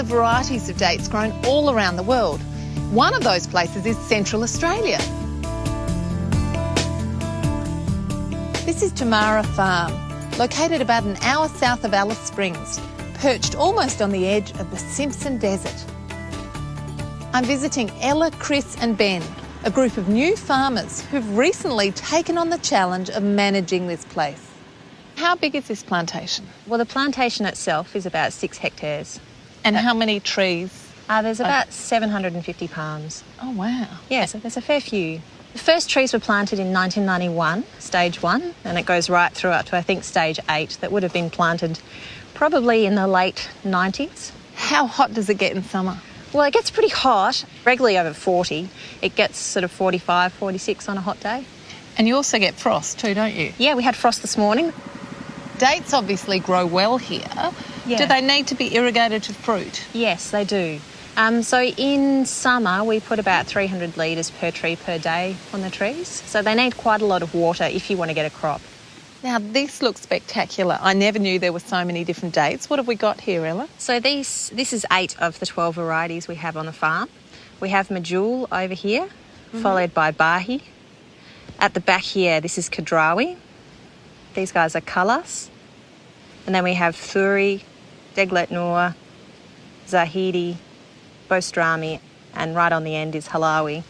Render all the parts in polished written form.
of varieties of dates grown all around the world. One of those places is Central Australia. This is Tamara Farm, located about an hour south of Alice Springs, perched almost on the edge of the Simpson Desert. I'm visiting Ella, Chris and Ben, a group of new farmers who've recently taken on the challenge of managing this place. How big is this plantation? Well, the plantation itself is about 6 hectares. And how many trees? There's about 750 palms. Oh, wow. Yeah, so there's a fair few. The first trees were planted in 1991, stage 1, and it goes right through up to, I think, stage 8, that would have been planted probably in the late 90s. How hot does it get in summer? Well, it gets pretty hot, regularly over 40. It gets sort of 45, 46 on a hot day. And you also get frost too, don't you? Yeah, we had frost this morning. Dates obviously grow well here. Yeah. Do they need to be irrigated to fruit? Yes, they do. So in summer, we put about 300 litres per tree per day on the trees. So they need quite a lot of water if you want to get a crop. Now, this looks spectacular. I never knew there were so many different dates. What have we got here, Ella? So this is 8 of the 12 varieties we have on the farm. We have Majul over here, followed by Bahi. At the back here, this is Kadrawi. These guys are Kalas. And then we have Thuri, Deglet Noor, Zahidi, Bostrami, and right on the end is Halawi.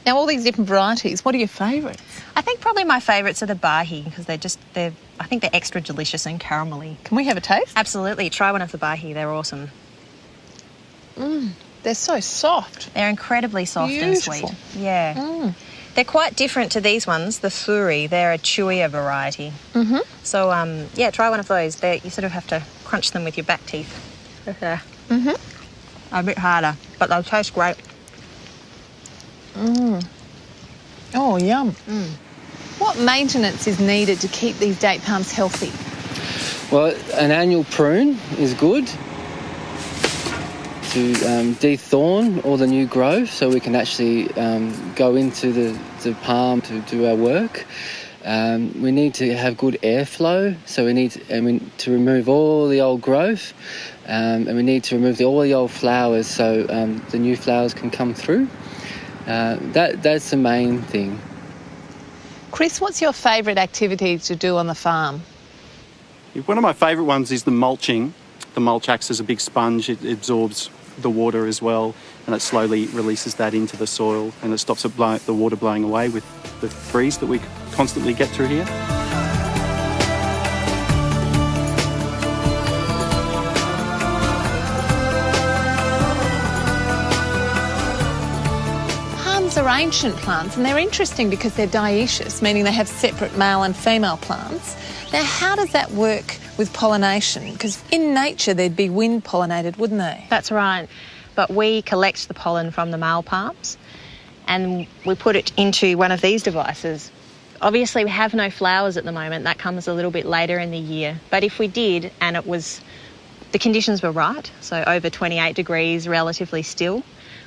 Now, all these different varieties, what are your favourites? I think probably my favourites are the Bahi because I think they're extra delicious and caramelly. Can we have a taste? Absolutely. Try one of the Bahi. They're awesome. They're so soft. They're incredibly soft Beautiful. and sweet. Yeah. They're quite different to these ones, the Thuri. They're a chewier variety. So, yeah, try one of those. You sort of have to crunch them with your back teeth. A bit harder, but they'll taste great. Oh, yum. What maintenance is needed to keep these date palms healthy? Well, an annual prune is good to de-thorn all the new growth so we can actually go into the palm to do our work. We need to have good airflow, so we need to remove all the old growth, and we need to remove all the old flowers so the new flowers can come through. That's the main thing. Chris, what's your favourite activity to do on the farm? One of my favourite ones is the mulching. The mulch acts as a big sponge. It absorbs the water as well, and it slowly releases that into the soil, and it stops the water blowing away with the freeze that we constantly get through here. Palms are ancient plants, and they're interesting because they're dioecious, meaning they have separate male and female plants. Now, how does that work with pollination? Because in nature they'd be wind pollinated, wouldn't they? That's right. But we collect the pollen from the male palms and we put it into one of these devices. Obviously we have no flowers at the moment. That comes a little bit later in the year. But if we did and the conditions were right, so over 28 degrees, relatively still,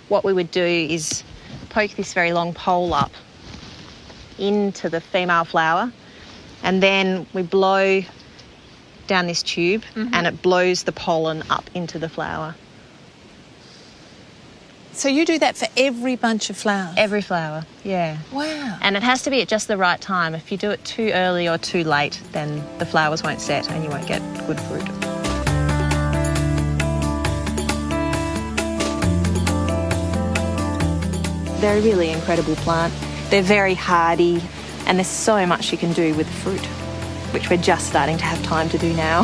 what we would do is poke this very long pole up into the female flower, and then we blow down this tube and it blows the pollen up into the flower. So you do that for every bunch of flowers? Every flower, yeah. Wow. And it has to be at just the right time. If you do it too early or too late, then the flowers won't set and you won't get good fruit. They're a really incredible plant. They're very hardy and there's so much you can do with the fruit, which we're just starting to have time to do now.